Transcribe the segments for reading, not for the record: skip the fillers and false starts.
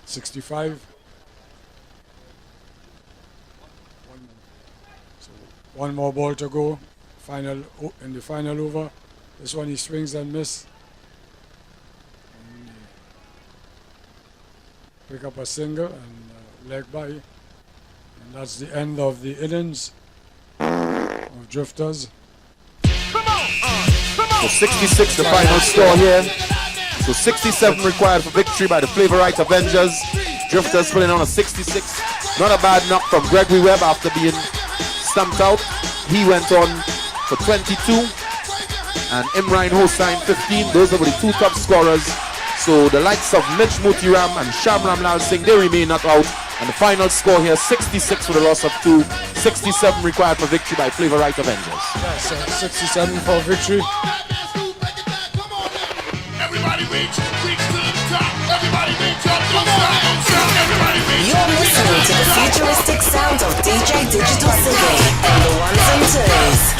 65. So one more ball to go. In the final over. This one he swings and miss. And pick up a single and leg by. And that's the end of the innings of Drifters. So 66 the final score here. So 67 required for victory by the Flavorite Avengers. Drifters putting on a 66. Not a bad knock from Gregory Webb after being stumped out. He went on for 22. And Imran Hossain 15. Those are the two top scorers. So the likes of Mitch Mutiram and Shamram Lal Singh, they remain not out. And the final score here, 66 for the loss of 2. 67 required for victory by Flavorite Avengers. Yes, 67 for victory. Everybody reach to the top. Everybody reach up, don't stop. Everybody reach. You're listening to the futuristic sounds of DJ Digital City on the ones and twos.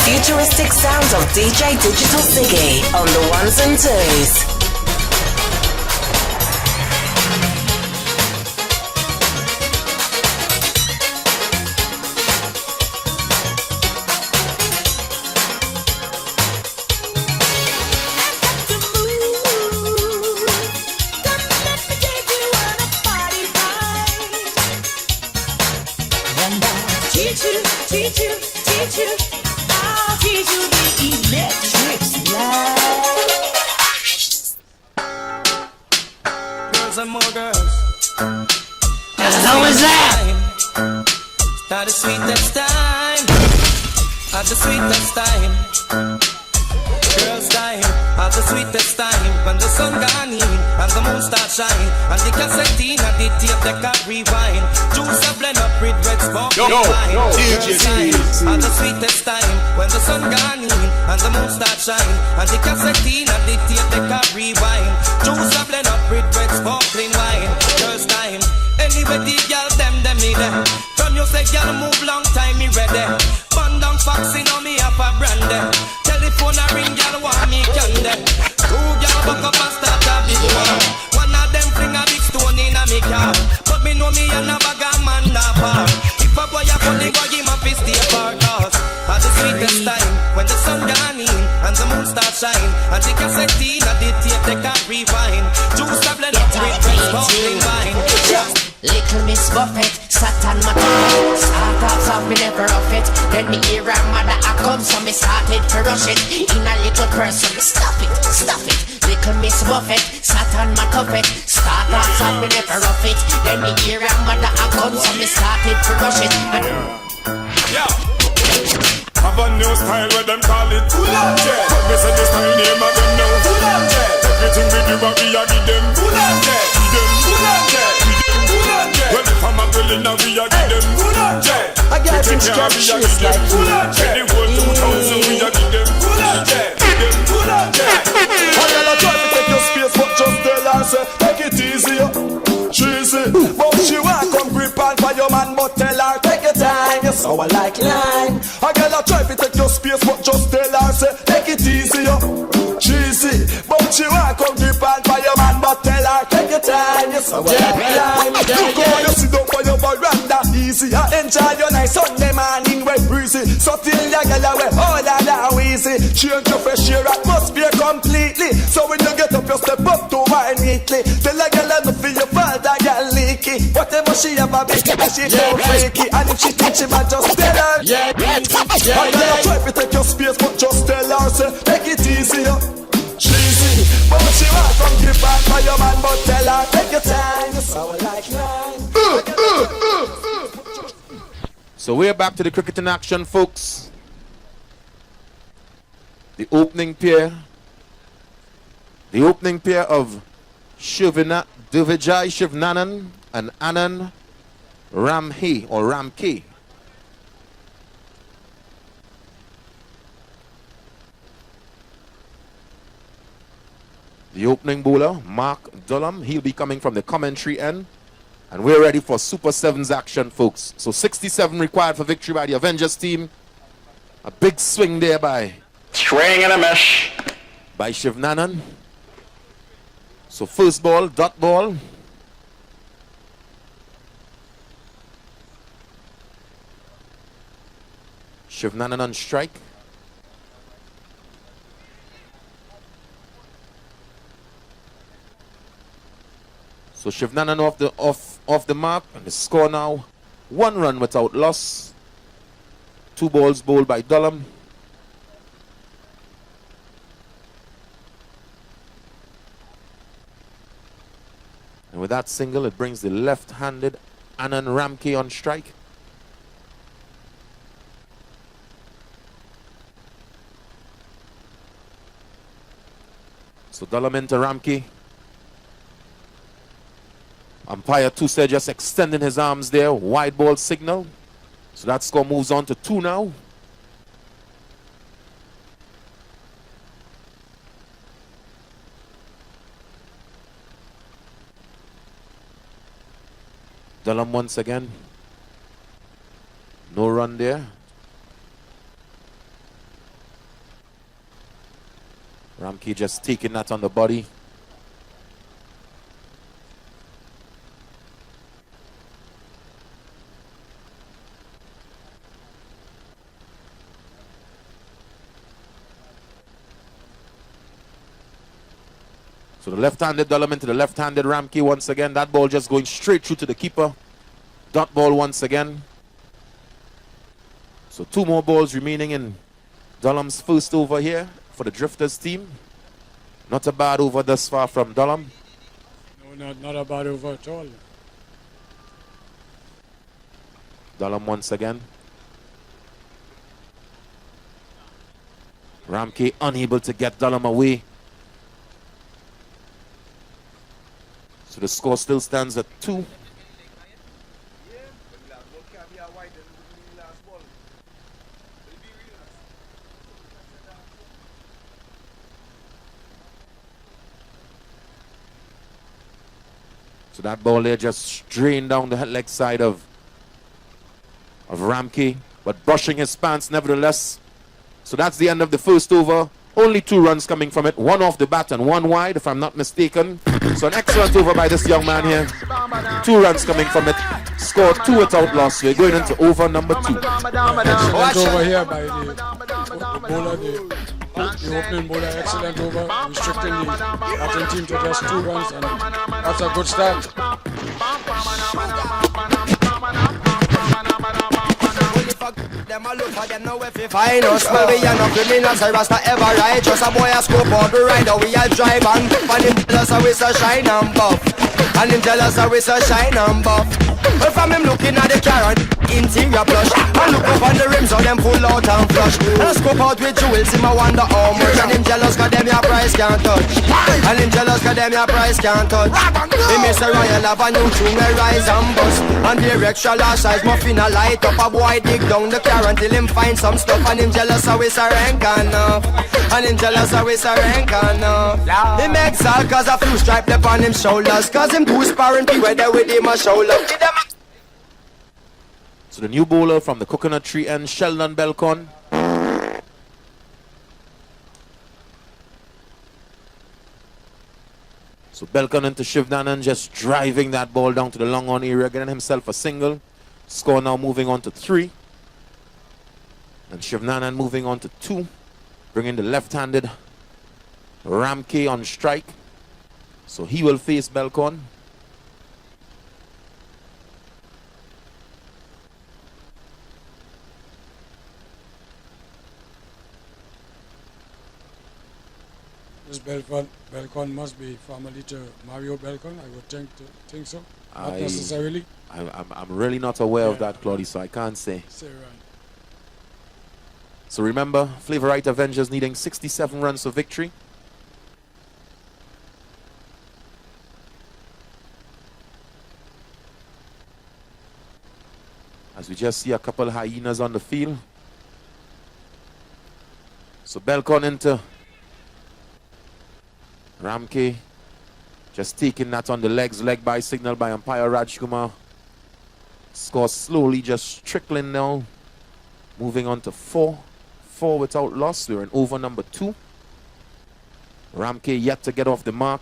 Futuristic sounds of DJ Digital Siggy on the ones and twos. Teach you, I'll Teach you the electric slide. Girls and more girls. How is that? At the sweetest time. At the sweetest time. Girls time. At the sweetest time. When the sun gone in and the moon start shine. And the cassette and the tape they can rewind. Juice a blend up with red sparkling wine. Girls time. At the sweetest time. When the sun gone in and the moon start shine. And the cassette and the tape they can rewind. Juice a blend up with red sparkling wine. Girls time. Anyway, the girl them need them. From you say girl move long time me ready. Band down foxy now me up a brand. Telephone a ring girl want me candy. Two girl buck up and start a big war. One of them fling a big stone in a me car. But me know me and a bag of man da par. If a boy a funny go give him a fist stay for cause. At the sweetest time when the sun gone in and the moon start shine. And the cassette and the tape they can rewind. Juice a blend up with red sparkling wine. Little Miss Buffett, Satan my tongue. Start off me never off it. Then me hear her mother a come, so me started to rush it. In a little person, stop it, stop it. Little Miss Buffett, Satan my tuffet. Start off me never off it. Then me hear her mother a come, so me started to rush it. Have a new style where them call it Boulanger. Me say the style name of them now Boulanger. Everything we do we a give them Boulanger. Give them Boulanger. Give them Boulanger. Well if I'm a girl in a we a give them Boulanger. I got to get shoes like Boulanger. The whole 2000 we a give them Boulanger. Give them Boulanger. I gotta try to take your space, but just tell her say take it easy. Cheesy, but she want come grip on for your man, but tell her take your time. You sour like lime. I gotta try to take your space, but just tell her say take it easy. Cheesy, but she want come grip on for your man, but tell her take your time. You sour like lime. Look how you sit down for your veranda, easy. I enjoy your nice Sunday morning when breezy. So till your girl away, all that now easy. Change your fresh air atmosphere completely. So when you get up, you step up to wine neatly. Tell a girl I no feel your fault, that girl leaky. Whatever she ever be, she so freaky. And if she think she might just tell her. I gotta try to take your space, but just tell her say take it easy. Cheesy, but she want come give back for your man, but tell her take your time. You sour like lime. So we're back to the cricket in action, folks. The opening pair of Duvijay Shivnanan and Anand Ramke. The opening bowler, Mark Dullum, he'll be coming from the commentary end. And we're ready for Super 7's action, folks. So 67 required for victory by the Avengers team. A big swing there by Swing and a miss. by Shivnanan. So first ball, dot ball. Shivnanan on strike. So Shivnanan off the mark, and the score now 1 run without loss. 2 balls bowled by Dullum. And with that single, it brings the left-handed Anand Ramke on strike. So Dullum into Ramke. Umpire 2 said just extending his arms there. Wide ball signal. So that score moves on to 2 now. Dullum once again. No run there. Ramke just taking that on the body. So the left-handed Dullum into the left-handed Ramke once again. That ball just going straight through to the keeper. Dot ball once again. So 2 more balls remaining in Dullum's first over here for the Drifters team. Not a bad over thus far from Dullum. No, not a bad over at all. Dullum once again. Ramke unable to get Dullum away. So the score still stands at 2. So that ball there just drained down the leg side of Ramke, but brushing his pants nevertheless. So that's the end of the first over. Only 2 runs coming from it. 1 off the bat and 1 wide, if I'm not mistaken. So an excellent over by this young man here. 2 runs coming from it. Scored 2 without loss. We're going into over number 2. Excellent over here by the bowler, the opening bowler. Excellent over, restricting the batting team to just 2 runs, and that's a good start. Them a look for them now if you find us. Well, we are not criminals, I rasta ever righteous. A boy a scope out the rider, we a drive and him jealous how we so shine and buff. And him jealous how we so shine and buff. Well, from him looking at the car and interior plush, and look up on the rims how them pull out and flush. And I scope out with jewels, him a wonder how much. And him jealous cause them your price can't touch. And him jealous cause them your price can't touch. He miss a Royal have a new tune where rise and bust. And the extra large size muffin a light up. A boy dig down the car until him find some stuff. And him jealous how it's a rank enough. And him jealous how it's a rank enough. He makes all cause a few stripe left on him shoulders. Cause him too sparring be where they with him a shoulder. So the new bowler from the Coconut Tree end, Sheldon Belcon. So Belcon into Shivnanan, just driving that ball down to the long on area, getting himself a single. Score now moving on to 3. And Shivnanan moving on to 2. Bringing the left-handed Ramke on strike. So he will face Belcon. This Belcon must be family to Mario Belcon. I would think so. Not necessarily. I'm really not aware of that, Claudia, so I can't say. Say right. So remember, Flavorite Avengers needing 67 runs for victory. As we just see a couple hyenas on the field. So Belcon into Ramke, just taking that on the legs, leg by signal by umpire Rajkumar. Score slowly just trickling now. Moving on to 4. 4 without loss. We're in over number 2. Ramke yet to get off the mark.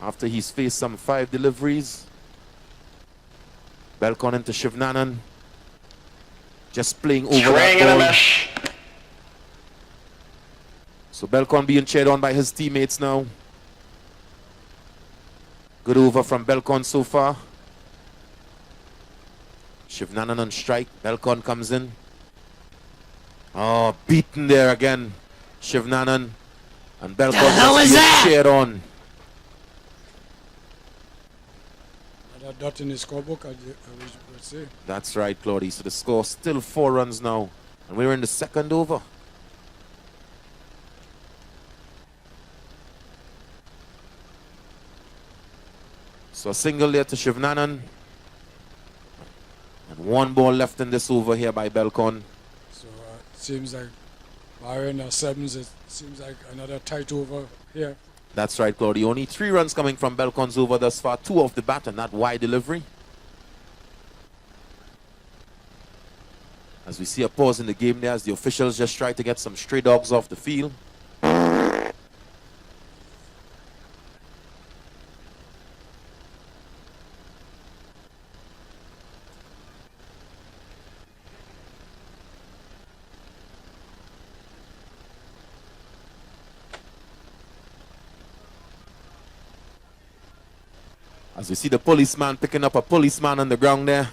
After he's faced some 5 deliveries. Belcon into Shivnanan. Just playing over that ball. So Belcon being cheered on by his teammates now. Good over from Belcon so far. Shivnanan on strike. Belcon comes in. Oh, beaten there again. Shivnanan. And Belcon just being cheered on. Another dot in his scorebook, I would say. That's right, Claudia. So the score still 4 runs now. And we're in the second over. So a single there to Shivnanan. And 1 ball left in this over here by Belcon. So it seems like barring 7's, it seems like another tight over here. That's right, Claudia. Only 3 runs coming from Belcon's over thus far. 2 off the bat and that wide delivery. As we see a pause in the game there as the officials just try to get some stray dogs off the field. As we see the policeman picking up a policeman on the ground there.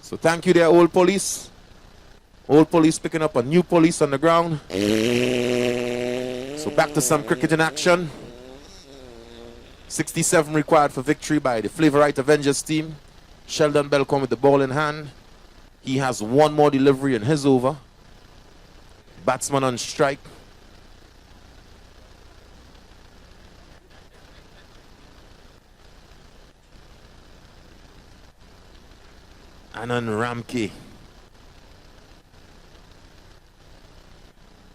So thank you there, old police. Old police picking up a new police on the ground. So back to some cricket in action. 67 required for victory by the Flavorite Avengers team. Sheldon Belcom with the ball in hand. He has one more delivery in his over. Batsman on strike. Anand Ramke.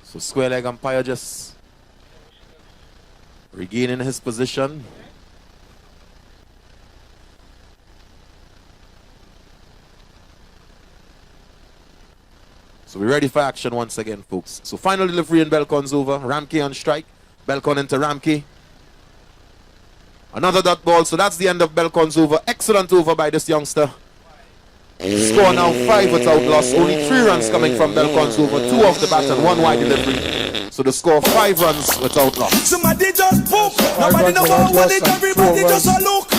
So square leg umpire just regaining his position. So we're ready for action once again, folks. So final delivery in Belcon's over. Ramke on strike. Belcon into Ramke. Another dot ball. So that's the end of Belcon's over. Excellent over by this youngster. Score now 5 without loss. Only 3 runs coming from Belcon's over. 2 off the bat and 1 wide delivery. So the score 5 runs without loss. Somebody just poop. Nobody know what it. Everybody just a look.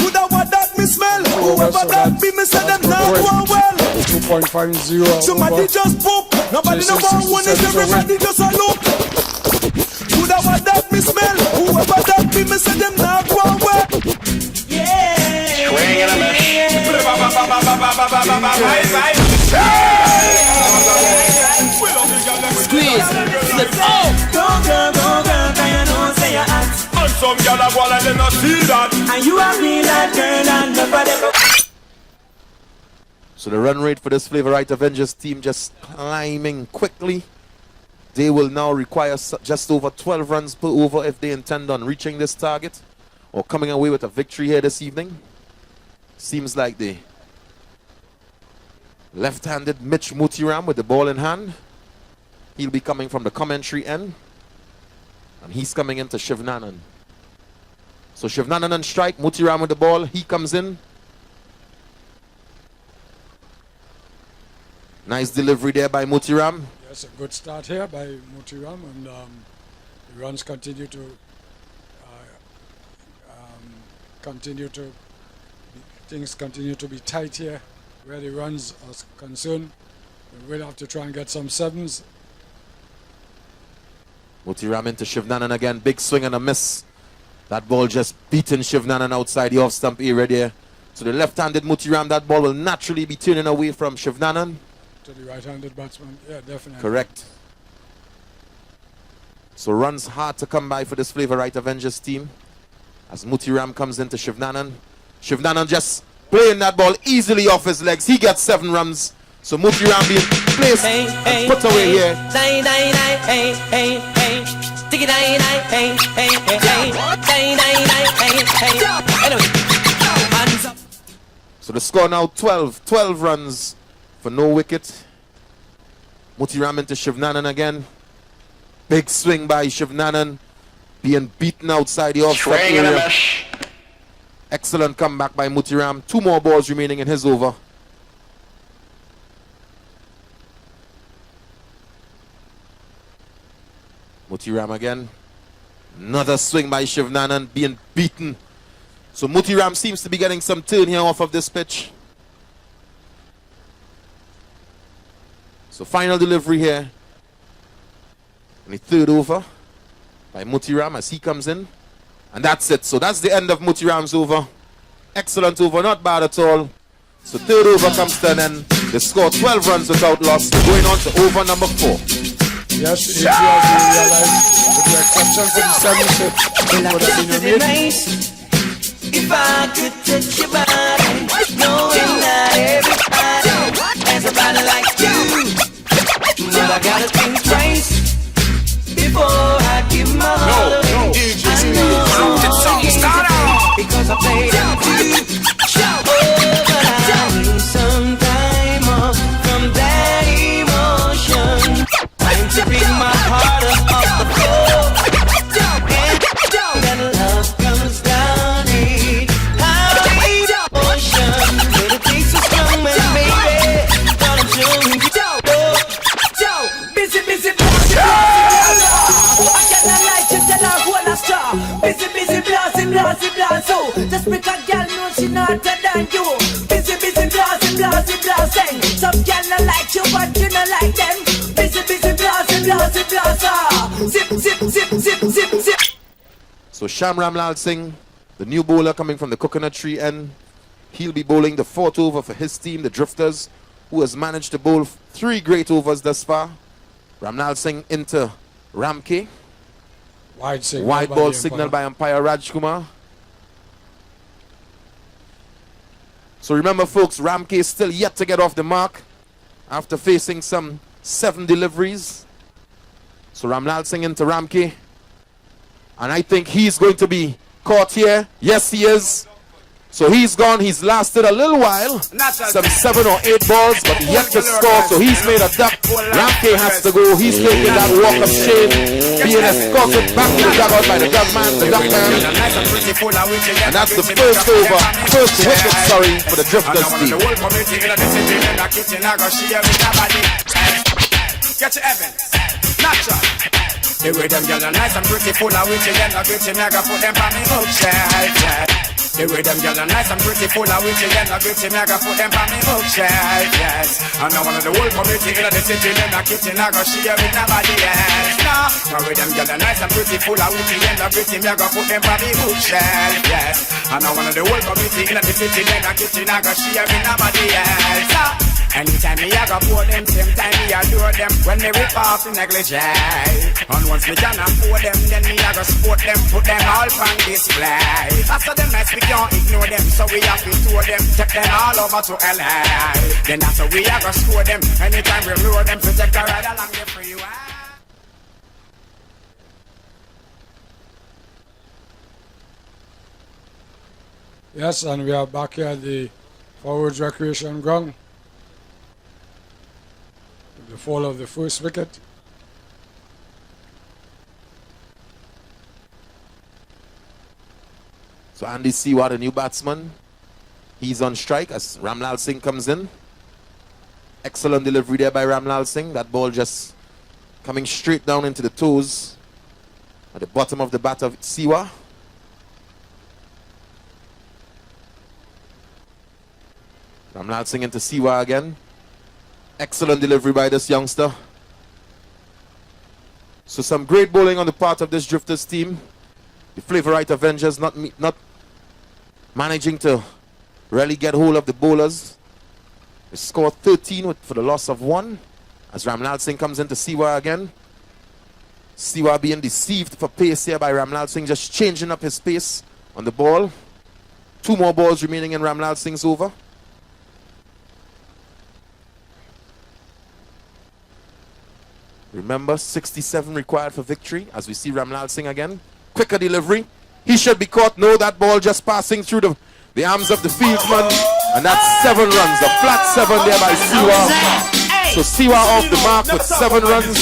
Who that what that me smell? Whoever that be me say them not go well. 2.50. Somebody just poop. Nobody know what it. Everybody just a look. Who that what that me smell? Whoever that be me say them not go well. Yeah. Swing and a miss. Squeeze. Flip. Oh. Go girl, can you know say you're hot? And some girl have one and they not see that. And you are real that girl and nobody. So the run rate for this Flavorite Avengers team just climbing quickly. They will now require just over 12 runs per over if they intend on reaching this target or coming away with a victory here this evening. Seems like the left-handed Mitch Mutiram with the ball in hand. He'll be coming from the commentary end. And he's coming into Shivnanan. So Shivnanan on strike, Mutiram with the ball. He comes in. Nice delivery there by Mutiram. Yes, a good start here by Mutiram, and the runs continue to things continue to be tight here where the runs are concerned. We'll have to try and get some 7's. Mutiram into Shivnanan again. Big swing and a miss. That ball just beating Shivnanan outside the off-stump area there. So the left-handed Mutiram, that ball will naturally be turning away from Shivnanan. To the right-handed batsman, yeah, definitely. Correct. So runs hard to come by for this Flavorite Avengers team. As Mutiram comes into Shivnanan. Shivnanan just playing that ball easily off his legs. He gets 7 runs. So Mutiram being placed and put away here. So the score now 12 runs for no wicket. Mutiram into Shivnanan again. Big swing by Shivnanan. Being beaten outside the off-stump area. Excellent comeback by Mutiram. 2 more balls remaining in his over. Mutiram again. Another swing by Shivnanan, being beaten. So Mutiram seems to be getting some turn here off of this pitch. So final delivery here. And the 3rd over by Mutiram as he comes in. And that's it. So that's the end of Mutiram's over. Excellent over, not bad at all. So 3rd over comes to an end. They score 12 runs without loss. They're going on to over number 4. Yes, if you realize, with the exception for the 7th hit, would have been your mate. If I could touch your body, knowing that everybody has a body like you, but I gotta think twice before I give my heart away. I know because I played them too. But I need some time off from that emotion. Time to bring my heart up off the floor. And then love comes down it. I need emotion. But it takes so strong, man, baby. Gotta show me. Busy, busy, busy. I cannot lie to tell her who I star. Busy, busy, blasting, blasting, blasting. So just make a girl know she not than you. Busy, busy, blasting. blasting, blasting. Some girl not like you, but you not like them. Busy, busy, blasting, blasting, blasting. Zip, zip, zip, zip, zip, zip. So Sham Ramlal Singh, the new bowler coming from the coconut tree end, he'll be bowling the 4th over for his team, the Drifters, who has managed to bowl 3 great overs thus far. Ramlal Singh into Ramke. Wide ball signal by umpire Rajkumar. So remember folks, Ramke is still yet to get off the mark after facing some 7 deliveries. So Ramlal Singh into Ramke. And I think he's going to be caught here. Yes, he is. So he's gone. He's lasted a little while. Some 7 or 8 balls, but yet to score. So he's made a duck. Ramke has to go. He's taking that walk of shame, being escorted back to the dugout by the duckman. And that's the first over, first wicket, for the Drifters team. Get your Evans, natural. The way them girls are nice and pretty, full of witchy, them not gritty, me I got put them on me bookshelf. The way them girls are nice and pretty, full of witchy, them not gritty, me I got put them on me bookshelf. Yes, and now one of the whole community in the city, them not kitchen, I got share with nobody else. No, the way them girls are nice and pretty, full of witchy, them not gritty, me I got put them on me bookshelf. Yes, and now one of the whole community in the city, them not kitchen, I got share with nobody else. Anytime me I go pour them, same time me adore them. When me rip off the negligee, and once me can afford them, then me I go support them, put them all on display. After them mess we can't ignore them, so we have to tour them, take them all over to LA. Then after we I go score them, anytime we lure them to take a ride along the freeway. Yes, and we are back here at the Forwards Recreation Ground. The fall of the first wicket. So Andy Siwa, the new batsman, he's on strike as Ramlal Singh comes in. Excellent delivery there by Ramlal Singh. That ball just coming straight down into the toes at the bottom of the bat of Siwa. Ramlal Singh into Siwa again. Excellent delivery by this youngster. So some great bowling on the part of this Drifters team. The Flavorite Avengers not managing to really get hold of the bowlers. They scored 13 for the loss of 1 as Ramlal Singh comes into Siwa again. Siwa being deceived for pace here by Ramlal Singh, just changing up his pace on the ball. 2 more balls remaining in Ramlal Singh's over. Remember, 67 required for victory as we see Ramlal Singh again. Quicker delivery. He should be caught. No, that ball just passing through the arms of the fieldsman. And that's 7 runs. A flat 7 there by Siwa. So Siwa off the mark with 7 runs.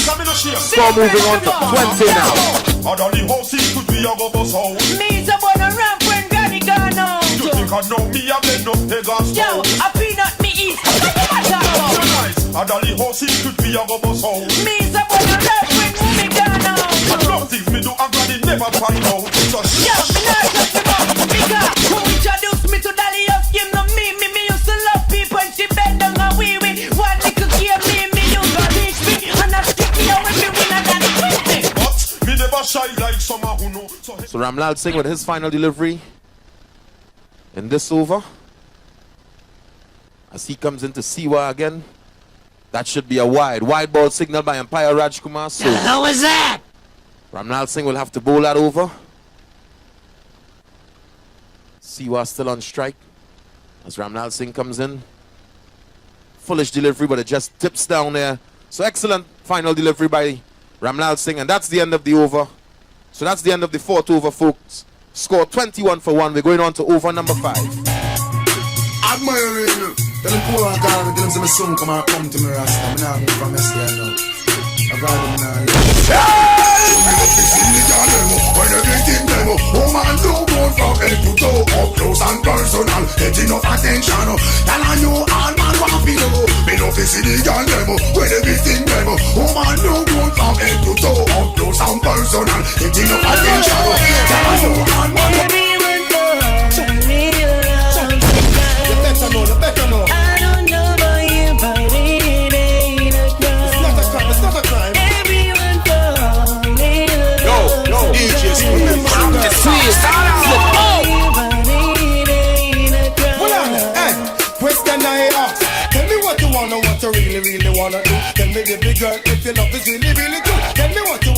Score moving on to 20 now. Yo, a peanut me eat. Adali horsey could be a go boss hole. Means I wanna love when women gone out. I don't think me do a granny never find out. Yeah, me not just about because who introduced me to Dolly of him no me used to love people and she bend down a wee wee. One little game me used to teach me and I stick me out with me when I got it. But me never shy like someone who know. So Ramlal Singh with his final delivery in this over. As he comes into Siwa again. That should be a wide ball signal by umpire Rajkumar. So the hell was that? Ramlal Singh will have to bowl that over. Siwa still on strike as Ramlal Singh comes in. Foolish delivery, but it just tips down there. So excellent final delivery by Ramlal Singh, and that's the end of the over. So that's the end of the 4th over, folks. Score 21 for 1. We're going on to over number 5. Admiring. Tell them poor and God, tell them say my son come and come to me, Rasta. I'm not moving from yesterday now. I've had them now. When everything demo, woman do go from head to toe, up close and personal, get enough attention. Tell I know all man want to know. Me no fi see the girl demo, when everything demo, woman do go from head to toe, up close and personal, get enough attention. Tell I know all man want to know. I don't know. wanna do. Tell me, baby girl, if your love is really, really good. Tell me what you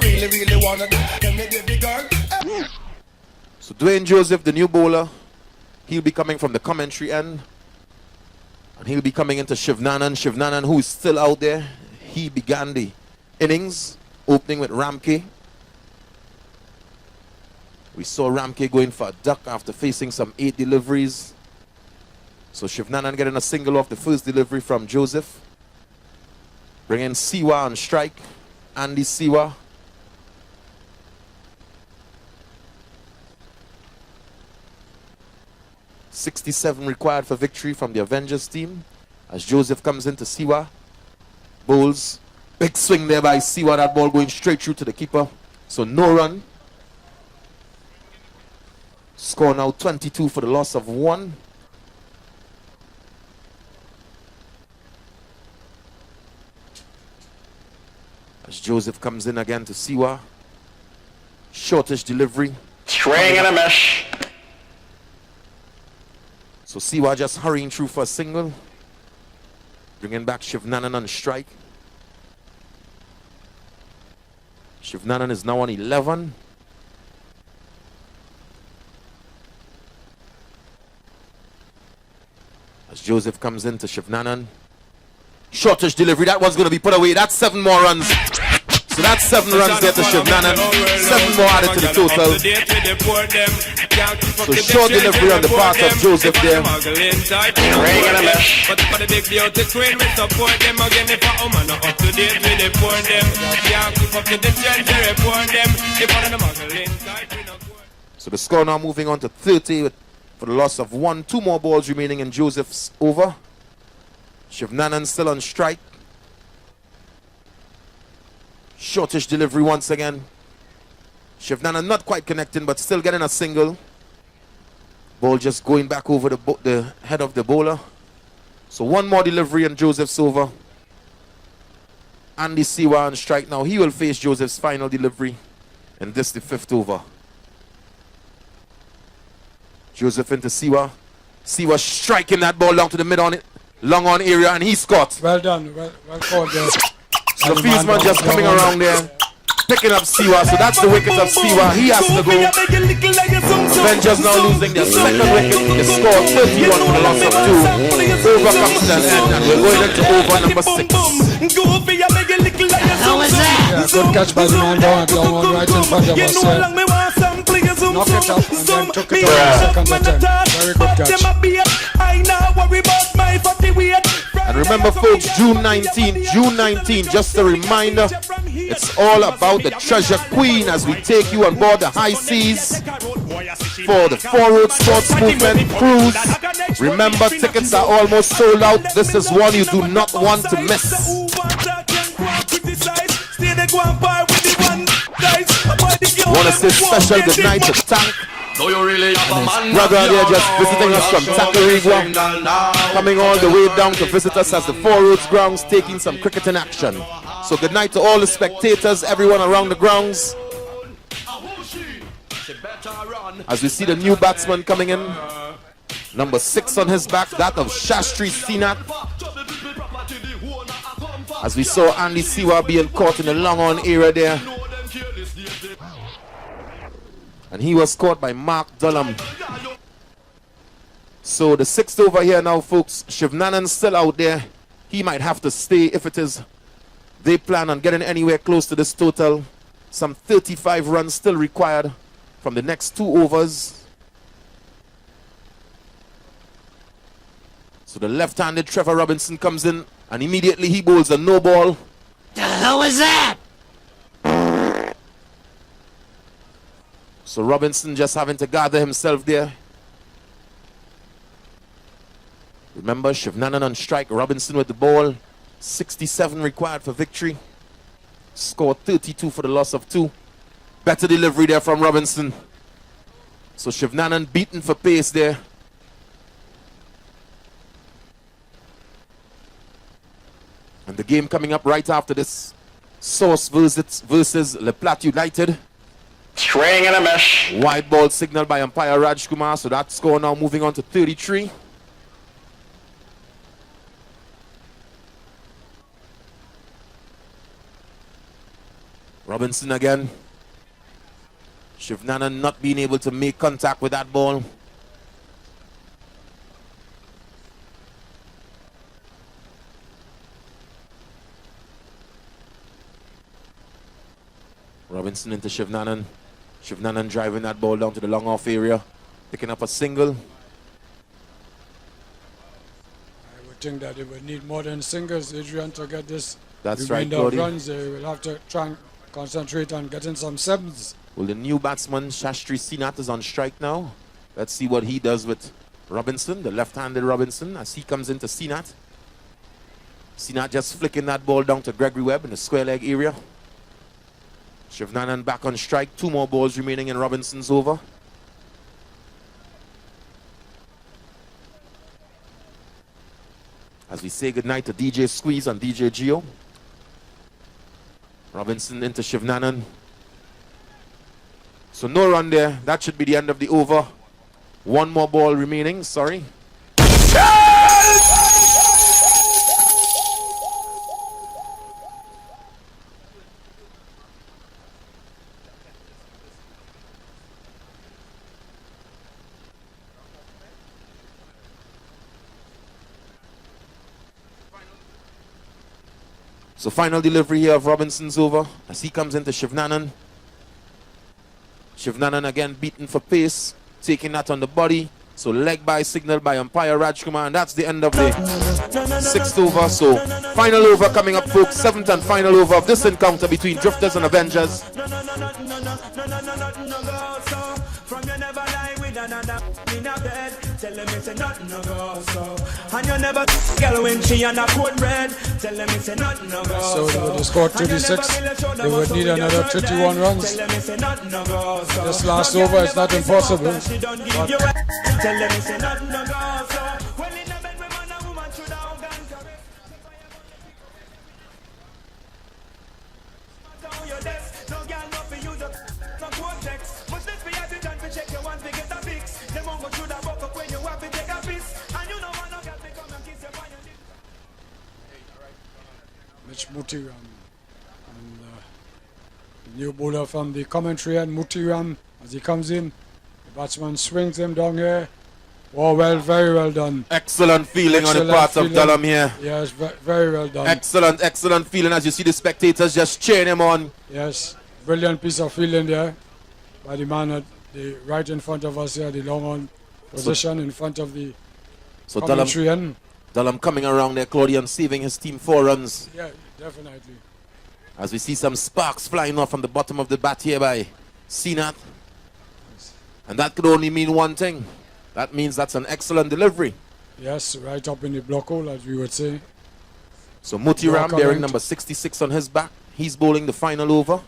really, really wanna do. Tell me, baby girl. So Dwayne Joseph, the new bowler, he'll be coming from the commentary end. And he'll be coming into Shivnanan. Shivnanan, who is still out there, he began the innings, opening with Ramke. We saw Ramke going for a duck after facing some 8 deliveries. So Shivnanan getting a single off the first delivery from Joseph. Bringing Siwa on strike. Andy Siwa. .67 required for victory from the Avengers team. As Joseph comes into Siwa. Bowls. Big swing there by Siwa. That ball going straight through to the keeper. So no run. Score now 22 for the loss of 1. As Joseph comes in again to Siwa. Shortish delivery. Swing and a miss. So Siwa just hurrying through for a single. Bringing back Shivnanan on strike. Shivnanan is now on 11. As Joseph comes into Shivnanan. Shortish delivery. That one's going to be put away. That's 7 more runs. So that's 7 runs there to Shivnanan. 7 more added to the total. So short delivery on the part of Joseph there. So the score now moving on to 30 for the loss of 1. 2 more balls remaining in Joseph's over. Shivnanan still on strike. Shortish delivery once again. Shivnanan not quite connecting, but still getting a single. Ball just going back over the head of the bowler. So 1 more delivery and Joseph's over. Andy Siwa on strike now. He will face Joseph's final delivery. And this the 5th over. Joseph into Siwa. Siwa striking that ball down to the mid-on, long on area, and he scored. Well done. Well called there. So the fieldsman just coming around there, picking up Siwa. So that's the wicket of Siwa. He has to go. Avengers now losing their 2nd wicket. They scored 31 for the loss of 2. Over comes to an end, and we're going into over number 6. How was that? Yeah, good catch by the man down right in front of us. Knock it up and then took it out the 2nd attempt. Very good catch. And remember folks, June 19, just a reminder, it's all about the Treasure Queen as we take you on board the high seas for the 4 Road Sports Movement cruise. Remember, tickets are almost sold out. This is one you do not want to miss. Want to say special good night to Tank. Brother there just visiting us from Tacarigua, coming all the way down to visit us as the 4 Roads grounds, taking some cricket in action. So good night to all the spectators, everyone around the grounds. As we see the new batsman coming in, number 6 on his back, that of Shastri Sinak. As we saw Andy Siwa being caught in the long on area there. And he was caught by Mark Dullum. So the 6th over here now, folks. Shivnanan still out there. He might have to stay if it is they plan on getting anywhere close to this total. Some 35 runs still required from the next 2 overs. So the left-handed Trevor Robinson comes in and immediately he bowls a no ball. The hell was that? So Robinson just having to gather himself there. Remember, Shivnanan on strike, Robinson with the ball. 67 required for victory. Score 32 for the loss of 2. Better delivery there from Robinson. So Shivnanan beaten for pace there. And the game coming up right after this. Source versus Le Platte United. Swing and a miss. Wide ball signal by umpire Raj Kumar. So that score now moving on to 33. Robinson again. Shivnanan not being able to make contact with that ball. Robinson into Shivnanan. Shivnanan driving that ball down to the long off area. Picking up a single. I would think that they would need more than singles, Adrian, to get this. That's right, remainder Cody. of runs. They will have to try and concentrate on getting some sevens. Well, the new batsman, Shastri Sinat, is on strike now. Let's see what he does with Robinson, the left-handed Robinson, as he comes into Sinat. Sinat just flicking that ball down to Gregory Webb in the square leg area. Shivnanan back on strike. 2 more balls remaining in Robinson's over. As we say goodnight to DJ Squeeze and DJ Geo. Robinson into Shivnanan. So no run there. That should be the end of the over. 1 more ball remaining. Sorry. So final delivery here of Robinson's over as he comes into Shivnanan. Shivnanan again beaten for pace, taking that on the body. So leg by signal by umpire Rajkumar, and that's the end of the 6th over. So final over coming up, folks. 7th and final over of this encounter between Drifters and Avengers. Tell them it's a nothing no go so. And you never girl when she on a cold red. Tell them it's a nothing no go so. So they would score 36. They would need another 31 runs. This last over is not impossible. But tell them it's a nothing no go so. Well in the bed with man and woman should have gone correct. Your desk, no girl not for you no cortex. But let's be at it and check your one to get a fix. Them on go should have woke up when you have to take a piss. And you know one no girl come and kiss your on your lips. Mitch Mutiram and new bowler from the commentary, and Mutiram as he comes in, the batsman swings him down here. Oh well, very well done. Excellent feeling on the part of Dalam here. Yes, very well done. Excellent feeling as you see the spectators just cheering him on. Yes, brilliant piece of feeling there by the man at the right in front of us here, the long on position in front of the commentary. Dalam coming around there, Claudian, saving his team 4 runs. Yeah, definitely. As we see some sparks flying off from the bottom of the bat here by Sinat. And that could only mean one thing. That means that's an excellent delivery. Yes, right up in the block hole, as we would say. So Mutiram bearing number 66 on his back. He's bowling the final over.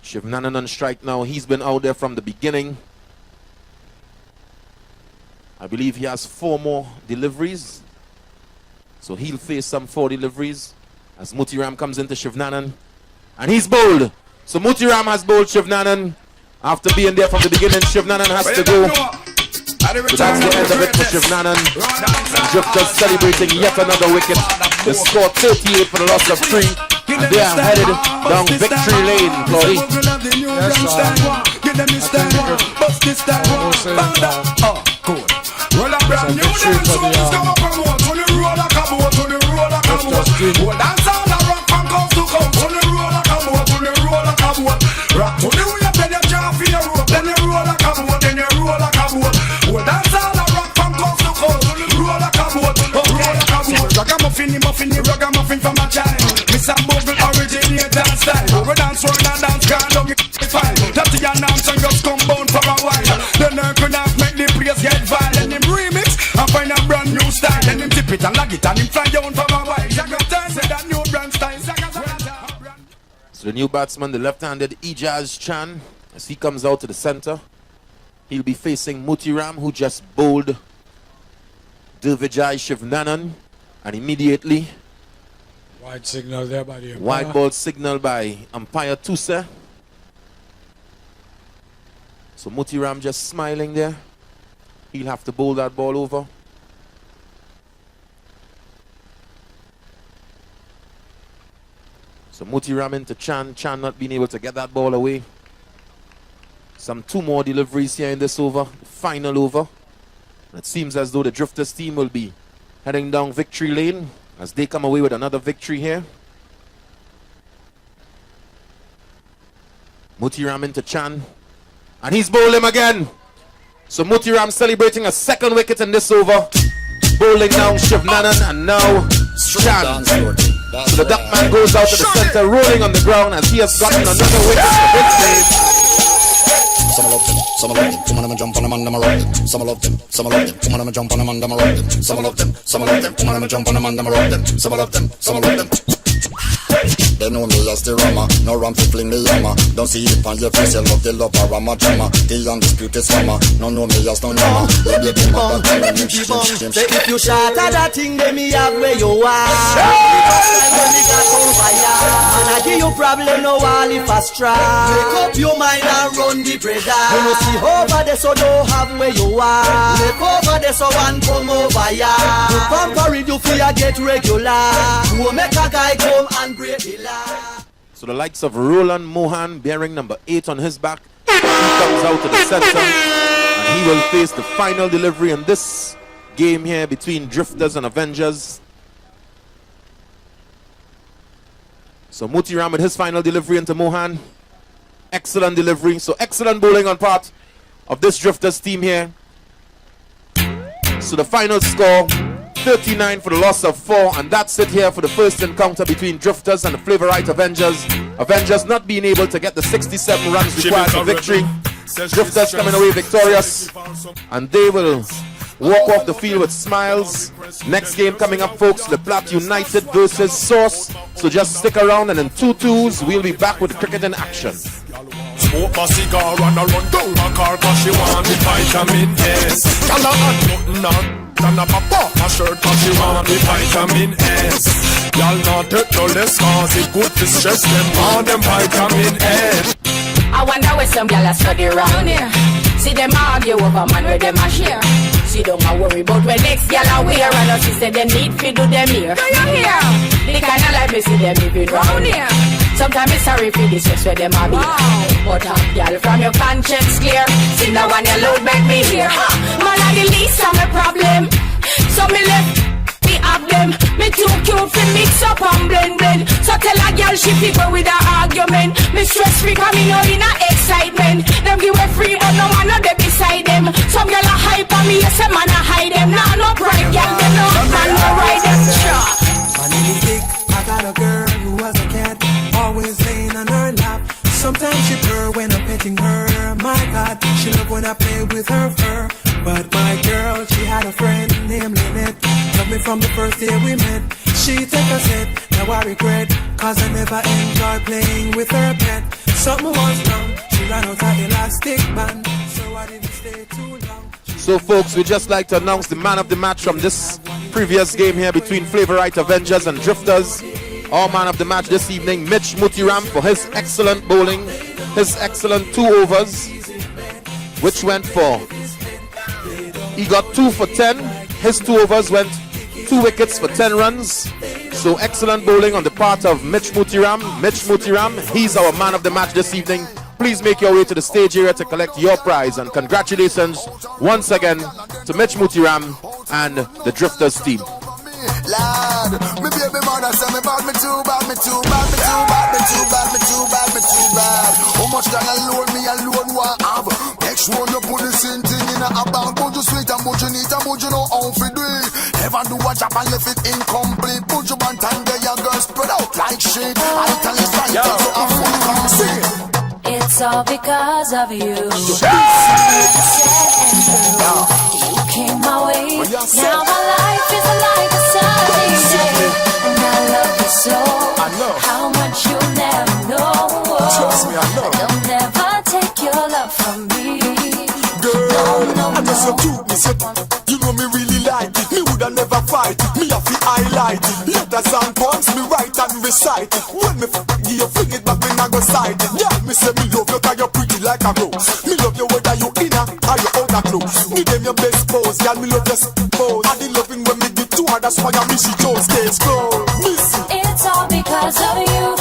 Shivnanan on strike now. He's been out there from the beginning. I believe he has 4 more deliveries. So he'll face some 4 deliveries as Mutiram comes into Shivnanan. And he's bowled. So Mutiram has bowled Shivnanan. After being there from the beginning, Shivnanan has to go. So that's the end of it for Shivnanan. And Drifters celebrating yet another wicket. They scored 38 for the loss of 3. And they are headed down victory lane, Claudie. Well, a brand new dance song is gonna promote on the road like a boat, on the road like a boat. Well, dance all the rock from coast to coast, on the road like a boat, on the road like a boat. Rock to the way, then you jump for your rope, then you roll like a boat, then you roll like a boat. Well, dance all the rock from coast to coast, on the road like a boat, roll like a boat. Ragamuffin, the ragamuffin from a child. Miss a bubble originate dance style. We dance one and dance, can't don't get fine. That's the announce and just come bound for a while. Then you could not make the place get violent. Remix and find a brand new style. Then him tip it and lag it and him fly down from a while. That new brand style. So the new batsman, the left-handed Ijaz Chan, as he comes out to the center, he'll be facing Mutiram, who just bowled Dilvijay Shivnanan, and immediately wide signal there by the umpire. Wide ball signal by umpire Tuse. So Mutiram just smiling there. He'll have to bowl that ball over. So Muti Ram into Chan. Chan not being able to get that ball away. Some 2 more deliveries here in this over. Final over. It seems as though the Drifters team will be heading down victory lane as they come away with another victory here. Muti Ram into Chan. And he's bowling again. So Muti Ram celebrating a 2nd wicket in this over. Bowling now Shivnanan and now Chan. So the Duckman goes out to the center, rolling on the ground as he has gotten another wicket for this stage. Some love them, some love them, come on and jump on them and I'm rock them. Some love them, come on and jump on them and I'm rock them. Some love them, come on and jump on them and I'm rock them. Some love them, They know me as the Rama, no ram to fling the yama. Don't see it on your face, you love the love of Rama drama. The undisputed summer, no know me as no Rama. You be mother, say if you shot at that thing, then me have where you are. When me got on fire, and I give you problem, no all if I strike. Make up your mind and run the bread. You know see over there, so don't have where you are. Make over there, so one come over ya. You pamper it, you feel get regular. You make a guy come and break the law. So the likes of Roland Mohan bearing number 8 on his back. He comes out to the center and he will face the final delivery in this game here between Drifters and Avengers. So Muti Ram with his final delivery into Mohan. Excellent delivery. So excellent bowling on part of this Drifters team here. So the final score 39 for the loss of 4, and that's it here for the first encounter between Drifters and the Flavorite Avengers. Avengers not being able to get the 67 runs required for victory. Drifters coming away victorious, and they will walk off the field with smiles. Next game coming up, folks, Le Plat United versus Source. So just stick around, and in 2-2s, we'll be back with cricket in action. Smoke my cigar and I run down my car cause she want me vitamin S. Y'all had nothing on and I pop off my shirt cause she want me vitamin S. Y'all not take no less cause it good to stress them on them vitamin S. I wonder where some gyal study round here. See them argue over man where them a share. See don't a worry about where next gyal a wear. And us say they need fi do them here. Do you hear? The kind of life me see them living round here. Sometimes it's sorry for this just where them a be. But gyal from your conscience clear. See now when you load back me here. Man a the least of my problem. So me left of them, me too cute fi mix up and blend. So tell a girl she fi go with her argument. Me stress free cause me no in a excitement. Them give away free but no man no dey beside them. Some girl a hype on me, yes a man a hide them. Nah no bright girl, them no man no ride them. My name is Dick, I got a girl who was a cat, always laying on her lap. Sometimes she purr when I'm petting her. My God, she love when I play with her fur. But my girl, she had a friend named Lynette. Loved me from the first day we met. She took a sip, now I regret, cause I never enjoyed playing with her pet. Something was wrong, she ran out of elastic band, so I didn't stay too long. So folks, we'd just like to announce the man of the match from this previous game here between Flavorite Avengers and Drifters. Our man of the match this evening, Mitch Muti Ram, for his excellent bowling, his excellent 2 overs, which went for, he got 2 for 10, his 2 overs went 2 wickets for 10 runs. So excellent bowling on the part of Mitch Muti Ram. Mitch Muti Ram, he's our man of the match this evening. Please make your way to the stage area to collect your prize, and congratulations once again to Mitch Muti Ram and the Drifters team. Lad, me baby mother say me bad, me too bad, me too bad, me too bad, me too bad, me too bad, me too bad. How much can alone me alone want have? Make sure you put the same thing in a bag. But you sweet and but you neat and but you know how to do it. Never do a job and left it incomplete. Put you one time there, your girl spread out like shit. I tell you right, you have full conceit. It's all because of you. You came my way. Now my life is a life of sunny day. And I love you so. How much you'll never know. Trust me, I know. They'll never take your love from me. Girl, no, I just so cute, me say, you know me really like it. Me woulda never fight it. Me have to highlight it. Letters and poems me write and recite it. When me give you fling it back, me nah go side it. Yeah, me say me love you 'cause you're pretty like a rose. Me love you whether you inner or you outer clothes. Me them your best pose, girl. Me love your pose. I the loving when me get to her, that's why I miss she chose case close. It's all because of you.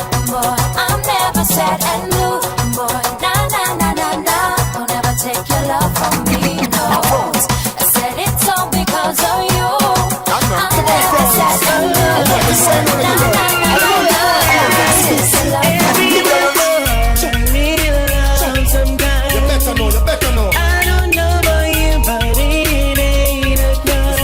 sad and blue. Boy, nah, nah, nah, nah, nah. Don't ever take your love from me, no. I said it's all because of you. I'm never sad and blue. Nah, nah, nah, nah, nah. Since you love me. You better know. I don't know about you, but it ain't a crime.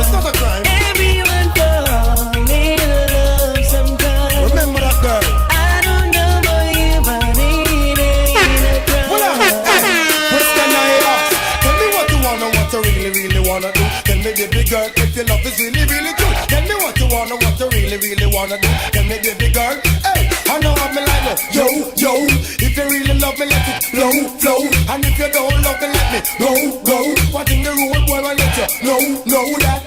It's not a crime. Everyone fall in love sometimes. Remember that girl. I don't know about you, but it ain't a crime. Hold on. Question I ask. Tell me what you wanna, what you really, really wanna do. Tell me, baby girl, if your love is really, really true. Tell me what you wanna, what you really, really wanna do. Tell me, baby girl, hey, I know I'm like no. Yo, yo, if you really love me, let it flow, flow. And if you don't love me, let me go, go. What in the road, boy, I let you know that